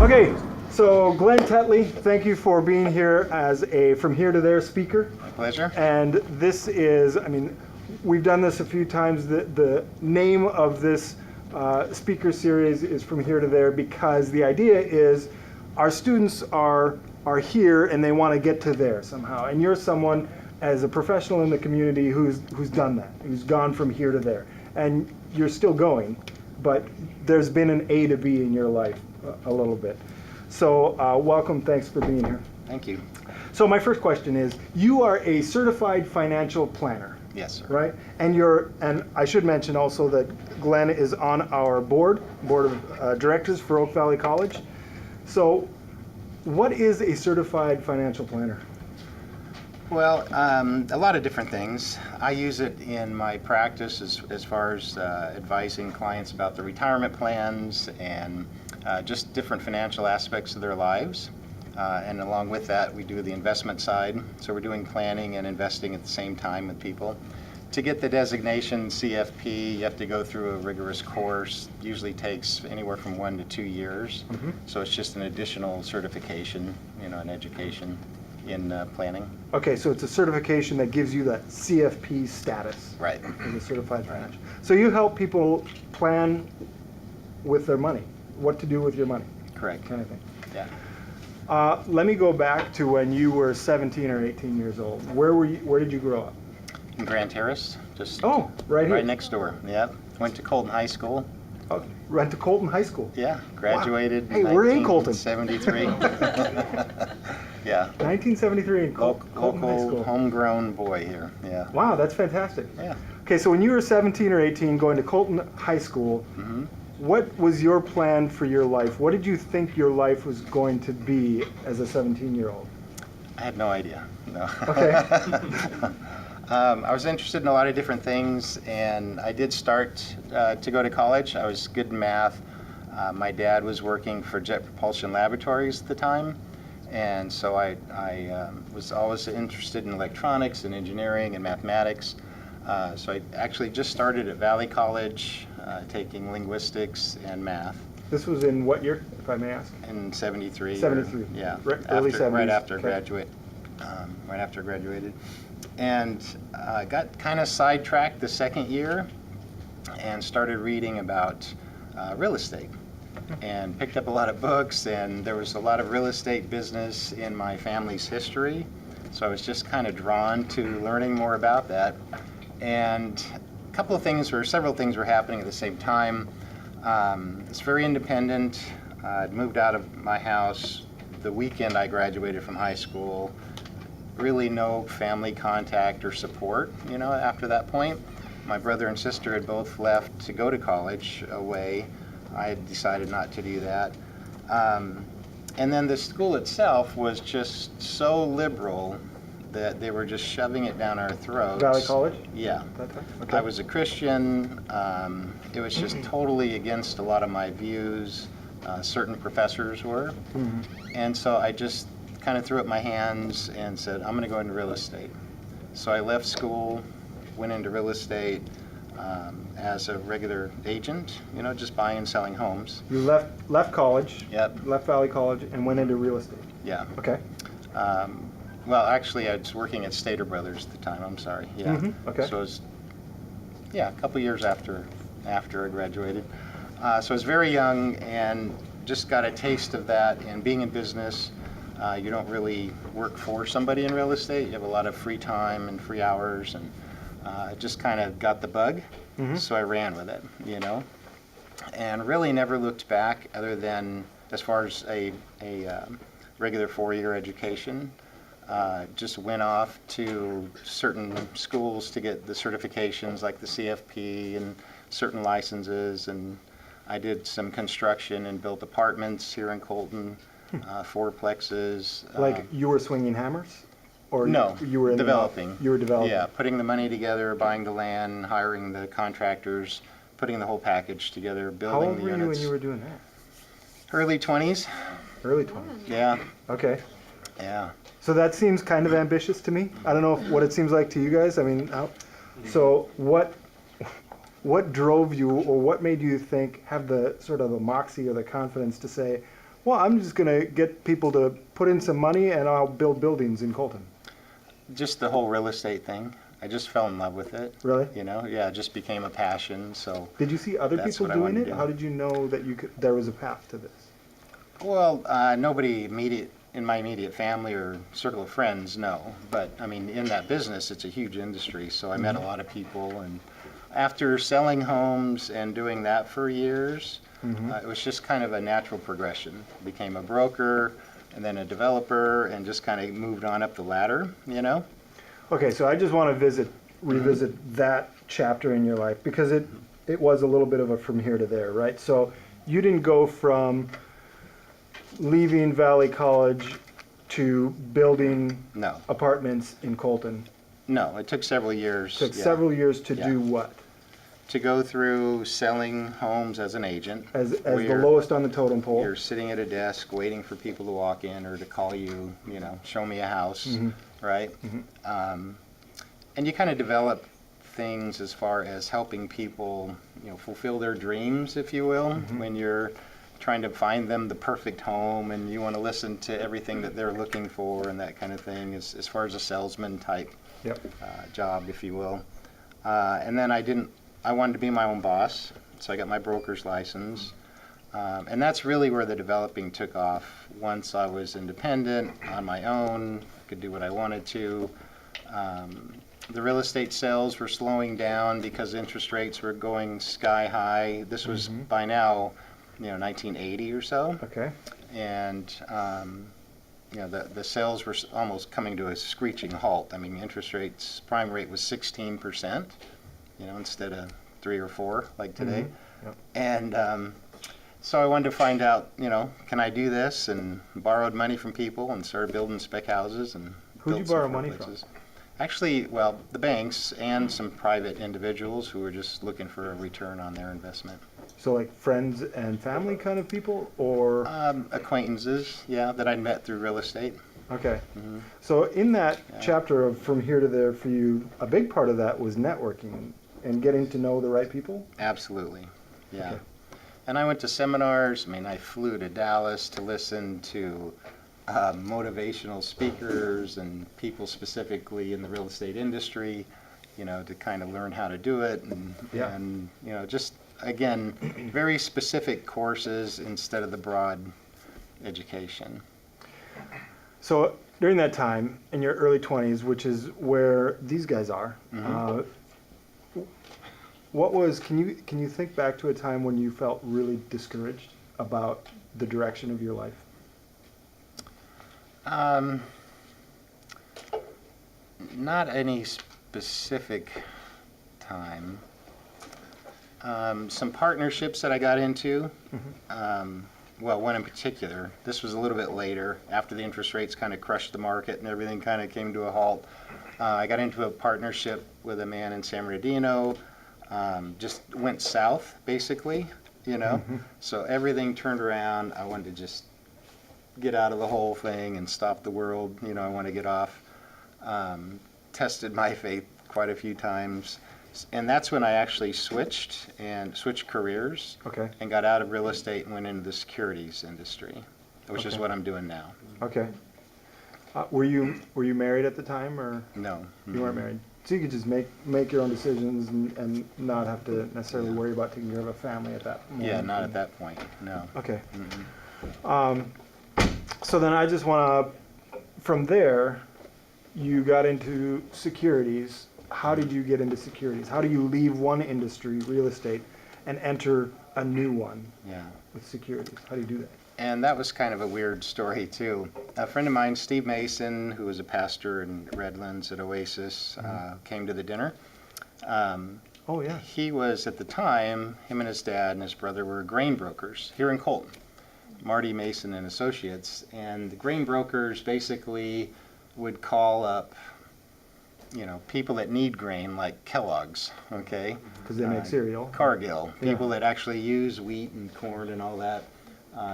Okay, so Glenn Tetley, thank you for being here as a From Here to There speaker. My pleasure. And this is, I mean, we've done this a few times. The name of this speaker series is From Here to There because the idea is our students are here and they want to get to there somehow. And you're someone, as a professional in the community, who's done that, who's gone from here to there. And you're still going, but there's been an A to B in your life a little bit. So welcome, thanks for being here. Thank you. So my first question is, you are a certified financial planner. Yes, sir. Right? And I should mention also that Glenn is on our board of directors for Oak Valley College. So what is a certified financial planner? Well, a lot of different things. I use it in my practice as far as advising clients about their retirement plans and just different financial aspects of their lives. And along with that, we do the investment side. So we're doing planning and investing at the same time with people. To get the designation CFP, you have to go through a rigorous course. Usually takes anywhere from 1 to 2 years. Mm-hmm. So it's just an additional certification, an education in planning. Okay, so it's a certification that gives you that CFP status. Right. As a certified financial. So you help people plan with their money, what to do with your money. Correct. Kind of thing. Yeah. Let me go back to when you were 17 or 18 years old. Where did you grow up? In Grand Terrace, just right here. Right next door. Yeah. Went to Colton High School. Oh, went to Colton High School. Yeah. Graduated. Wow. Hey, we're in Colton. 1973. Yeah. 1973 in Colton High School. Local homegrown boy here. Yeah. Wow, that's fantastic. Yeah. Okay, so when you were 17 or 18 going to Colton High School, mm-hmm. What was your plan for your life? What did you think your life was going to be as a 17-year-old? I had no idea. No. Okay. I was interested in a lot of different things, and I did start to go to college. I was good in math. My dad was working for Jet Propulsion Laboratories at the time, and so I was always interested in electronics and engineering and mathematics. So I actually just started at Valley College, taking linguistics and math. This was in what year, if I may ask? In 73. 73. Yeah. Early 70s. Right after graduate. Right after I graduated. And got kind of sidetracked the second year and started reading about real estate. And picked up a lot of books, and there was a lot of real estate business in my family's history. So I was just kind of drawn to learning more about that. And several things were happening at the same time. It's very independent. I'd moved out of my house the weekend I graduated from high school. Really no family contact or support, after that point. My brother and sister had both left to go to college away. I had decided not to do that. And then the school itself was just so liberal that they were just shoving it down our throats. Valley College? Yeah. Okay. I was a Christian. It was just totally against a lot of my views. Certain professors were. Mm-hmm. And so I just kind of threw up my hands and said, I'm going to go into real estate. So I left school, went into real estate as a regular agent, just buying and selling homes. You left college, Yep. left Valley College, and went into real estate. Yeah. Okay. Well, actually, I was working at Stater Brothers at the time. I'm sorry. Yeah. Mm-hmm. Okay. So it was, a couple years after I graduated. So I was very young and just got a taste of that. And being in business, you don't really work for somebody in real estate. You have a lot of free time and free hours, and I just kind of got the bug. Mm-hmm. So I ran with it, and really never looked back other than as far as a regular 4-year education. Just went off to certain schools to get the certifications like the CFP and certain licenses, and I did some construction and built apartments here in Colton, fourplexes. Like you were swinging hammers? Or no, you were developing. You were developing. Yeah, putting the money together, buying the land, hiring the contractors, putting the whole package together, building the units. How old were you when you were doing that? Early 20s. Early 20s. Yeah. Okay. Yeah. So that seems kind of ambitious to me. I don't know what it seems like to you guys. I mean, so what drove you, or what made you have the sort of the moxie or the confidence to say, Well, I'm just going to get people to put in some money and I'll build buildings in Colton. Just the whole real estate thing. I just fell in love with it. Really? You know, yeah, it just became a passion. So, Did you see other That's people what I doing wanted it? to do. How did you know that there was a path to this? well, nobody in my immediate family or circle of friends, no. But I mean, in that business, it's a huge industry. So I met a lot of people, and after selling homes and doing that for years, it was just kind of a natural progression. Became a broker, and then a developer, and just kind of moved on up the ladder. You know. Okay, so I just want to revisit that chapter in your life because it was a little bit of a from here to there, right? So you didn't go from leaving Valley College to building No, apartments in Colton. no. It took several years. Took yeah, several years to Yeah. do what? to go through selling homes as an agent. As the where lowest on the totem pole. You're sitting at a desk waiting for people to walk in or to call you, you know, show me a house, right? And you kind of develop things as far as helping people, you know, fulfill their dreams, if you will, when you're trying to find them the perfect home and you want to listen to everything that they're looking for and that kind of thing, as far as a salesman type Yep. job, if you will. And then I wanted to be my own boss, so I got my broker's license. And that's really where the developing took off. Once I was independent, on my own, could do what I wanted to. The real estate sales were slowing down because interest rates were going sky high. This was by now, you know, 1980 or so. Okay. And you know, the sales were almost coming to a screeching halt. I mean, interest rates, prime rate was 16%, you know, instead of 3 or 4 like today. Yep. And so I wanted to find out, you know, can I do this? And borrowed money from people and started building spec houses and Who'd you built some borrow money from? fourplexes. Actually, well, the banks and some private individuals who were just looking for a return on their investment. So like friends and family kind of people, or Acquaintances, yeah, that I'd met through real estate. okay. So in that Yeah. chapter of From Here to There for you, a big part of that was networking and getting to know the right people. Absolutely, yeah. Okay. And I went to seminars. I mean, I flew to Dallas to listen to motivational speakers and people specifically in the real estate industry, you know, to kind of learn how to do it. Yeah. And you know, just, again, very specific courses instead of the broad education. So during that time, in your early 20s, which is where these guys are, can you think back to a time when you felt really discouraged about the direction of your life? Not any specific time. Some partnerships that I got into, well, one in particular, this was a little bit later, after the interest rates kind of crushed the market and everything kind of came to a halt. I got into a partnership with a man in San Bernardino, just went south, basically, you know. So everything turned around. I wanted to just get out of the whole thing and stop the world, you know, I want to get off. Tested my faith quite a few times. And that's when I actually switched careers. Okay. And got out of real estate and went into the securities industry, which is Okay. what I'm doing now. Okay. Were you married at the time, or No. you weren't married? So you could just make your own decisions and not have to necessarily worry about taking care of a family at that moment. Yeah, not at that point, no. Okay. So then I just want to, from there, you got into securities. How did you get into securities? How do you leave one industry, real estate, and enter a new one Yeah. with securities? How do you do that? And that was kind of a weird story, too. A friend of mine, Steve Mason, who was a pastor in Redlands at Oasis, came to the dinner. Oh, yeah. He was, at the time, him and his dad and his brother were grain brokers here in Colton, Marty Mason and Associates. And the grain brokers basically would call up, you know, people that need grain, like Kellogg's, okay? Because they make cereal. Cargill, Yeah. people that actually use wheat and corn and all that.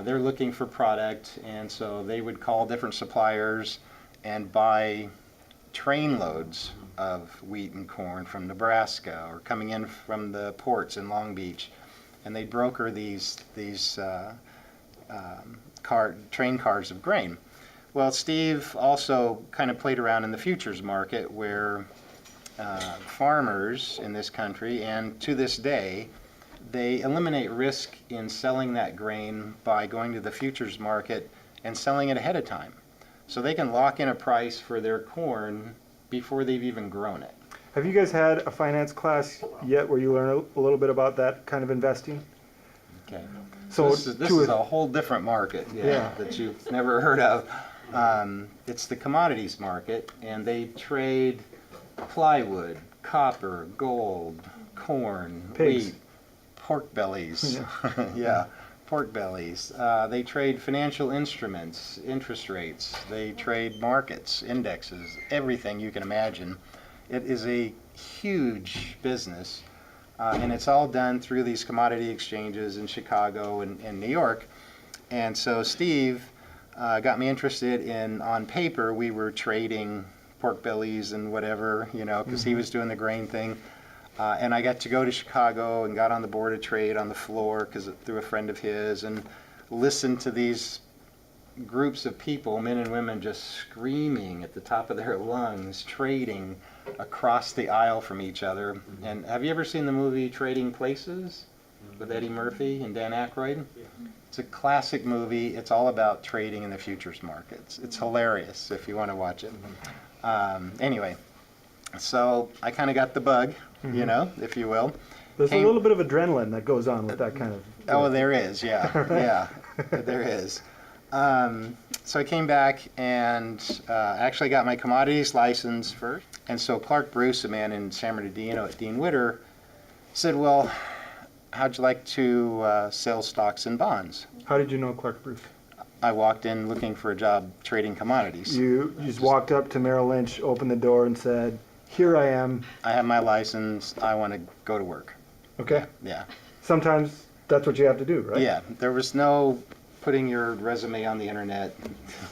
They're looking for product, and so they would call different suppliers and buy train loads of wheat and corn from Nebraska or coming in from the ports in Long Beach, and they'd broker these train cars of grain. Well, Steve also kind of played around in the futures market where farmers in this country, and to this day, they eliminate risk in selling that grain by going to the futures market and selling it ahead of time. So they can lock in a price for their corn before they've even grown it. Have you guys had a finance class yet where you learn a little bit about that kind of investing? Okay. So this is a whole different market Yeah. that you've never heard of. It's the commodities market, and they trade plywood, copper, gold, corn, Pigs. wheat, pork bellies. Yeah. Yeah, pork bellies. They trade financial instruments, interest rates. They trade markets, indexes, everything you can imagine. It is a huge business, and it's all done through these commodity exchanges in Chicago and New York. And so Steve got me interested in, on paper, we were trading pork bellies and whatever, you know, because he was doing the grain thing. And I got to go to Chicago and got on the board of trade on the floor through a friend of his, and listen to these groups of people, men and women, just screaming at the top of their lungs, trading across the aisle from each other. And have you ever seen the movie Trading Places with Eddie Murphy and Dan Aykroyd? It's a classic movie. It's all about trading in the futures markets. It's hilarious if you want to watch it. Anyway, so I kind of got the bug, you know, if you will. There's a little bit of adrenaline that goes on with that kind of... Oh, there is, yeah, yeah, there is. So I came back and actually got my commodities license first. And so Clark Bruce, a man in San Bernardino at Dean Witter, said, well, how'd you like to sell stocks and bonds? How did you know Clark Bruce? I walked in looking for a job trading commodities. You just walked up to Merrill Lynch, opened the door and said, here I am. I have my license. I want to go to work. Okay. Yeah. Sometimes that's what you have to do, right? Yeah. There was no putting your resume on the internet.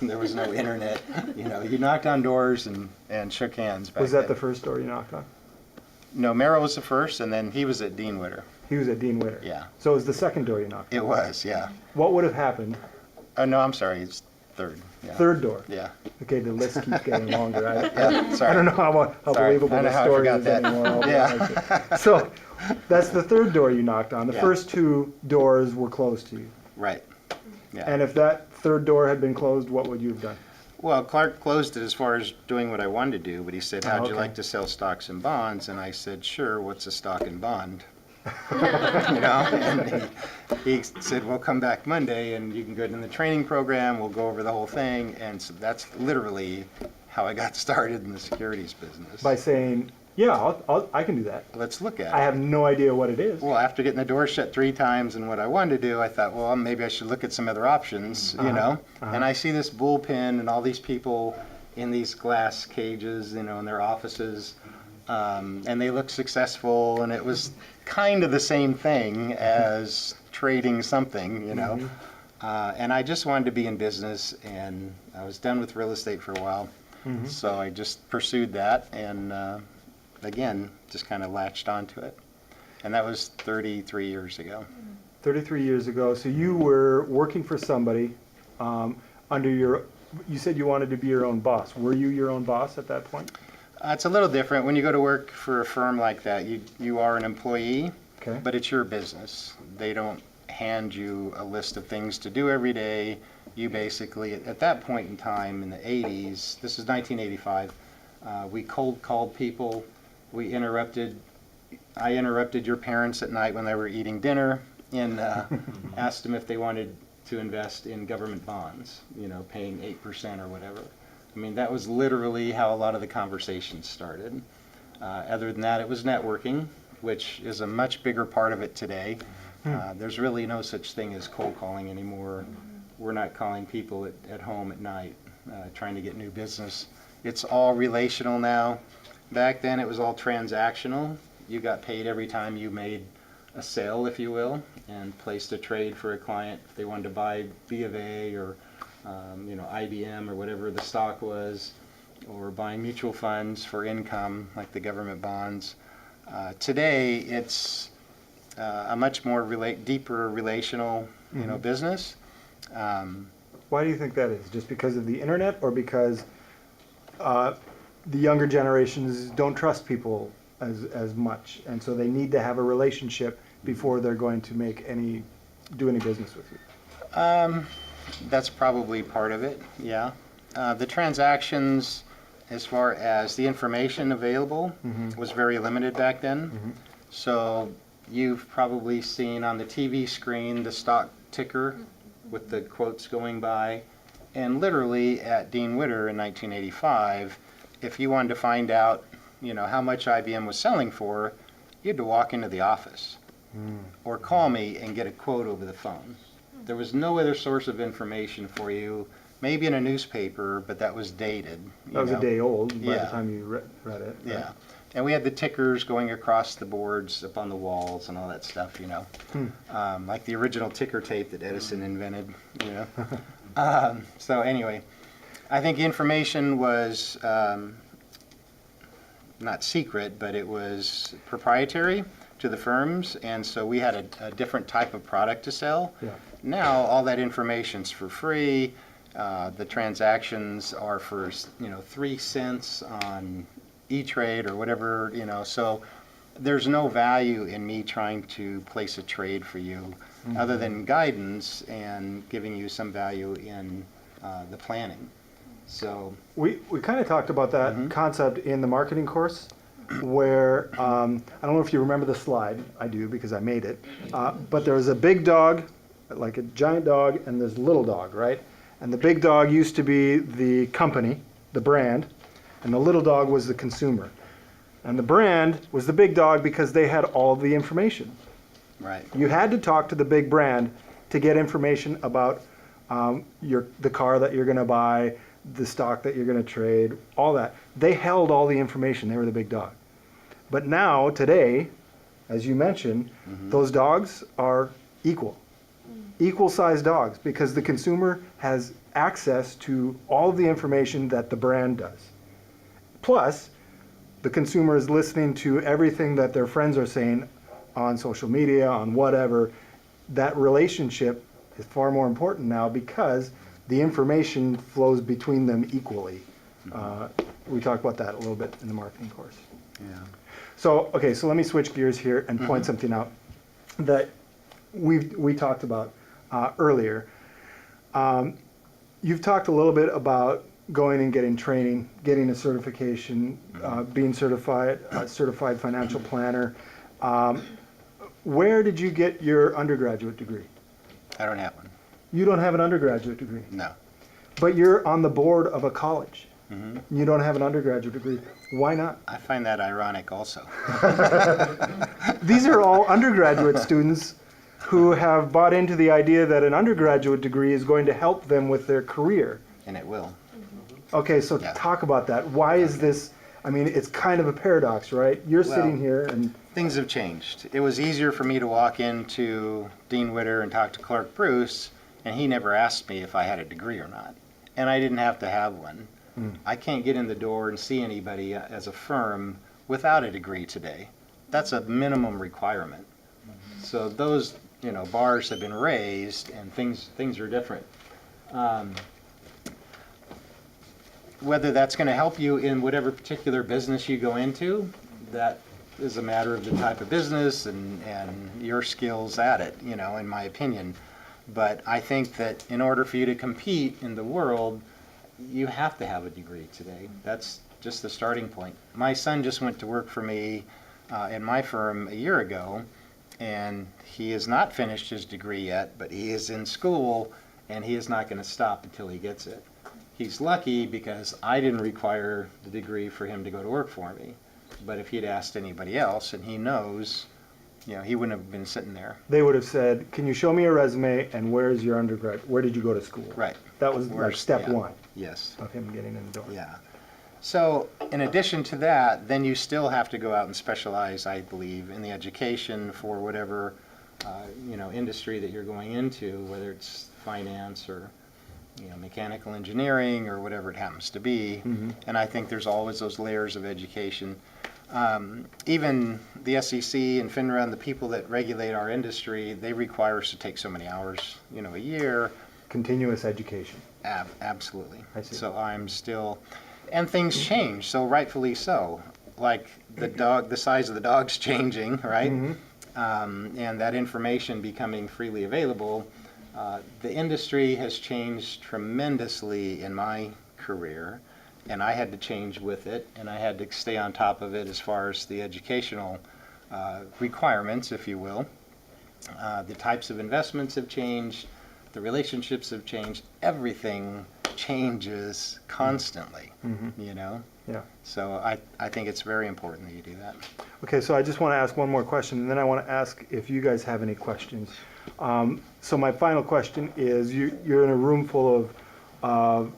There was no internet. You know, you knocked on doors and shook hands back Was that then. the first door you knocked on? No, Merrill was the first, and then he was at Dean Witter. He was at Dean Witter. Yeah. So it was the second door you knocked on. It was, yeah. What would have happened? No, I'm sorry. It's third. Yeah. Third door. Yeah. Okay, the list keeps getting longer. Yeah, sorry. I don't know how Sorry. believable I know the how I story forgot is that. anymore. I'll be Yeah. honest with you. So that's the third door you knocked on. The Yeah. first two doors were closed to you. Right. Yeah. And if that third door had been closed, what would you have done? Well, Clark closed it as far as doing what I wanted to do, but he said, how'd you okay. like to sell stocks and bonds? And I said, sure, what's a stock and bond? You know, and he said, well, come back Monday and you can go in the training program, we'll go over the whole thing. And so that's literally how I got started in the securities business. By saying, yeah, I can do that. Let's look at I it. have no idea what it is. Well, after getting the door shut 3 times and what I wanted to do, I thought, well, maybe I should look at some other options, you know? And I see this bullpen and all these people in these glass cages, you know, in their offices, and they look successful, and it was kind of the same thing as trading something, you know? And I just wanted to be in business, and I was done with real estate for a while, so I just pursued that, and again, just kind of latched onto it. And that was 33 years ago. 33 years ago. So you were working for somebody under you said you wanted to be your own boss. Were you your own boss at that point? It's a little different. When you go to work for a firm like that, you are an employee, Okay. but it's your business. They don't hand you a list of things to do every day. You basically, at that point in time in the 80s, this is 1985, we cold called people. I interrupted your parents at night when they were eating dinner and asked them if they wanted to invest in government bonds, you know, paying 8% or whatever. I mean, that was literally how a lot of the conversations started. Other than that, it was networking, which is a much bigger part of it today. There's really no such thing as cold calling anymore. We're not calling people at home at night trying to get new business. It's all relational now. Back then, it was all transactional. You got paid every time you made a sale, if you will, and placed a trade for a client if they wanted to buy B of A or you know, IBM or whatever the stock was, or buying mutual funds for income like the government bonds. Today, it's a much more deeper relational, you know, business. Why do you think that is? Just because of the internet, or because the younger generations don't trust people as much, and so they need to have a relationship before they're going to do any business with you? That's probably part of it, yeah. The transactions, as far as the information available, was very limited back then. So you've probably seen on the TV screen the stock ticker with the quotes going by. And literally at Dean Witter in 1985, if you wanted to find out, how much IBM was selling for, you had to walk into the office or call me and get a quote over the phone. There was no other source of information for you, maybe in a newspaper, but that was dated. That was a day old by the Yeah. time you read it. Right? Yeah. And we had the tickers going across the boards up on the walls and all that stuff, like the original ticker tape that Edison invented, So anyway, I think information was not secret, but it was proprietary to the firms, and so we had a different type of product to sell. Yeah. Now all that information's for free. The transactions are for 3 cents on E-Trade or whatever, so there's no value in me trying to place a trade for you other than guidance and giving you some value in the planning. So We kind of talked about that concept in the marketing course, where, I don't know if you remember the slide, I do because I made it, but there was a big dog, like a giant dog, and there's a little dog, right? And the big dog used to be the company, the brand, and the little dog was the consumer. And the brand was the big dog because they had all the information. right. You had to talk to the big brand to get information about the car that you're going to buy, the stock that you're going to trade, all that. They held all the information. They were the big dog. But now, today, as you mentioned, those dogs are equal-sized dogs, because the consumer has access to all of the information that the brand does. Plus, the consumer is listening to everything that their friends are saying on social media, on whatever. That relationship is far more important now because the information flows between them equally. We talked about that a little bit in the marketing course. Yeah. So, okay, so let me switch gears here and point something out that we talked about earlier. You've talked a little bit about going and getting training, getting a certification, being certified financial planner. Where did you get your undergraduate degree? I don't have one. You don't have an undergraduate degree, No. but you're on the board of a college. You don't have an undergraduate degree. Why not? I find that ironic also. These are all undergraduate students who have bought into the idea that an undergraduate degree is going to help them with their career. And it will. Okay, so Yeah. talk about that. Why is this, I mean, it's kind of a paradox, right? You're sitting here and... Things have changed. It was easier for me to walk into Dean Witter and talk to Clark Bruce, and he never asked me if I had a degree or not. And I didn't have to have one. I can't get in the door and see anybody as a firm without a degree today. That's a minimum requirement. So those, bars have been raised, and things are different. Whether that's going to help you in whatever particular business you go into, that is a matter of the type of business and your skills at it, in my opinion. But I think that in order for you to compete in the world, you have to have a degree today. That's just the starting point. My son just went to work for me in my firm a year ago, and he has not finished his degree yet, but he is in school, and he is not going to stop until he gets it. He's lucky because I didn't require the degree for him to go to work for me. But if he'd asked anybody else, and he knows, he wouldn't have been sitting there. They would have said, can you show me a resume and where's your undergrad? Where did you go to school? Right. That was like step one Yes. of him getting in the door. Yeah. So in addition to that, then you still have to go out and specialize, I believe, in the education for whatever, industry that you're going into, whether it's finance or, mechanical engineering or whatever it happens to be. And I think there's always those layers of education. Even the SEC and FINRA and the people that regulate our industry, they require us to take so many hours, a year. continuous education. Absolutely. I see. So I'm still, and things change, so rightfully so. Like the size of the dog's changing, right? And that information becoming freely available. The industry has changed tremendously in my career, and I had to change with it, and I had to stay on top of it as far as the educational requirements, if you will. The types of investments have changed, the relationships have changed, everything changes constantly, you know? Yeah. So I think it's very important that you do that. Okay, so I just want to ask one more question, and then I want to ask if you guys have any questions. So my final question is, you're in a room full of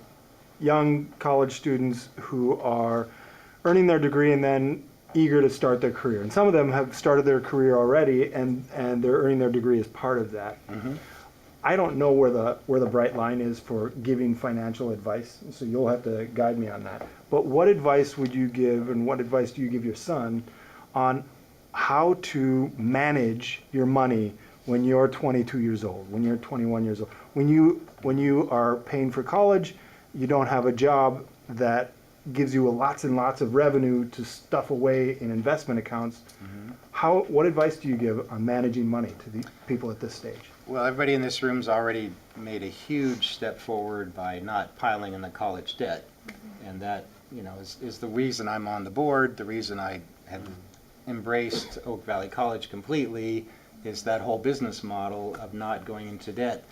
young college students who are earning their degree and then eager to start their career. And some of them have started their career already, and they're earning their degree as part of that. I don't know where the bright line is for giving financial advice, so you'll have to guide me on that. But what advice would you give, and what advice do you give your son on how to manage your money when you're 22 years old, when you're 21 years old, when you are paying for college, you don't have a job that gives you lots and lots of revenue to stuff away in investment accounts. What advice do you give on managing money to the people at this stage? Well, everybody in this room's already made a huge step forward by not piling in the college debt. And that, you know, is the reason I'm on the board, the reason I have embraced Oak Valley College completely, is that whole business model of not going into debt.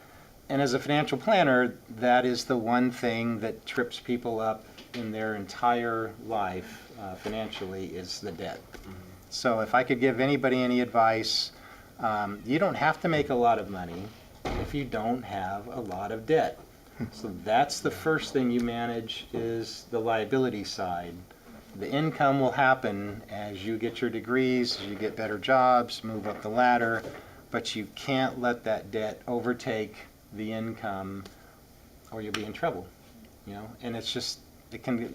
And as a financial planner, that is the one thing that trips people up in their entire life financially, is the debt. So if I could give anybody any advice, you don't have to make a lot of money if you don't have a lot of debt. So that's the first thing you manage, is the liability side. The income will happen as you get your degrees, as you get better jobs, move up the ladder, but you can't let that debt overtake the income or you'll be in trouble, you know? And it's just,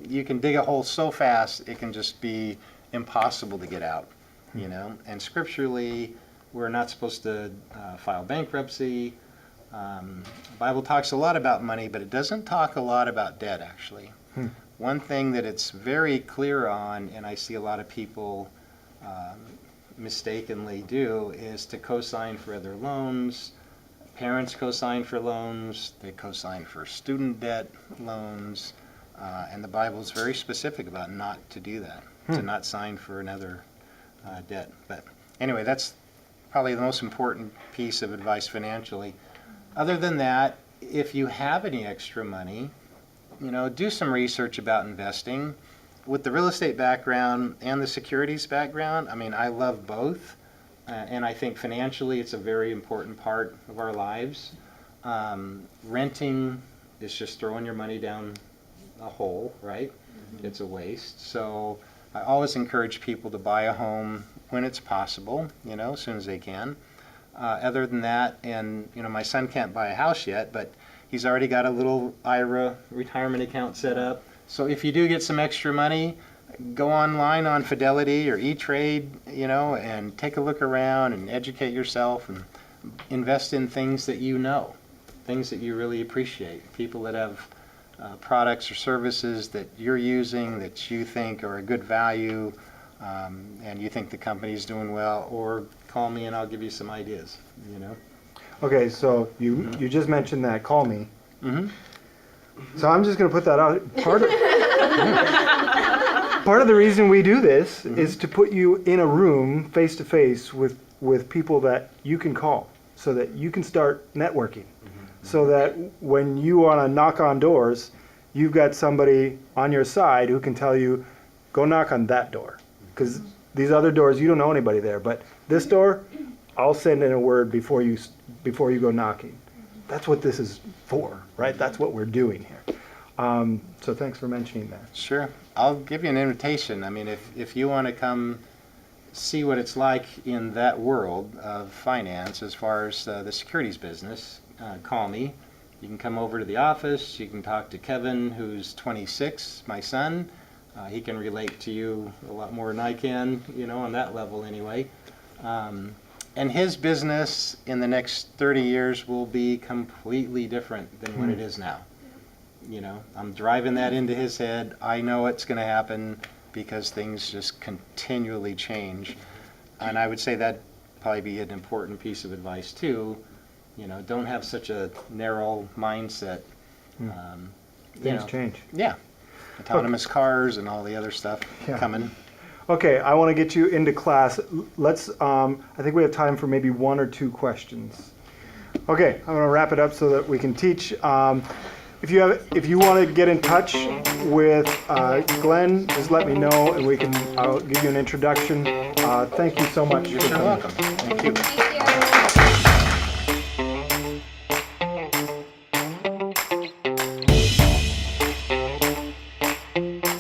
you can dig a hole so fast, it can just be impossible to get out, you know? And scripturally, we're not supposed to file bankruptcy. The Bible talks a lot about money, but it doesn't talk a lot about debt, actually. One thing that it's very clear on, and I see a lot of people mistakenly do, is to co-sign for other loans. Parents co-sign for loans. They co-sign for student debt loans. And the Bible is very specific about not to do that, to not sign for another debt. But anyway, that's probably the most important piece of advice financially. Other than that, if you have any extra money, you know, do some research about investing. With the real estate background and the securities background, I mean, I love both. And I think financially it's a very important part of our lives. Renting is just throwing your money down a hole, right? It's a waste. So I always encourage people to buy a home when it's possible, you know, as soon as they can. Other than that, and, you know, my son can't buy a house yet, but he's already got a little IRA retirement account set up. So if you do get some extra money, go online on Fidelity or E-Trade, you know, and take a look around and educate yourself and invest in things that you know, things that you really appreciate, people that have products or services that you're using that you think are a good value, and you think the company's doing well, or call me and I'll give you some ideas, you know. Okay, so you just mentioned that, call me. So I'm just going to put that out. Part of the reason we do this is to put you in a room face to face with people that you can call, so that you can start networking. So that when you want to knock on doors, you've got somebody on your side who can tell you, go knock on that door. Because these other doors, you don't know anybody there. But this door, I'll send in a word before you go knocking. That's what this is for, right? That's what we're doing here. So thanks for mentioning that. Sure. I'll give you an invitation. I mean, if you want to come see what it's like in that world of finance as far as the securities business, call me. You can come over to the office. You can talk to Kevin, who's 26, my son. He can relate to you a lot more than I can, you know, on that level anyway. And his business in the next 30 years will be completely different than what it is now. You know, I'm driving that into his head. I know it's going to happen because things just continually change. And I would say that'd probably be an important piece of advice too. You know, don't have such a narrow mindset. You Things know, change. Yeah. Autonomous cars and all the other stuff Yeah. coming. Okay, I want to get you into class. Let's, I think we have time for maybe 1 or 2 questions. Okay, I'm going to wrap it up so that we can teach. If you want to get in touch with Glenn, just let me know and I'll give you an introduction. Thank you so much. You're welcome. Thank you. Thank you.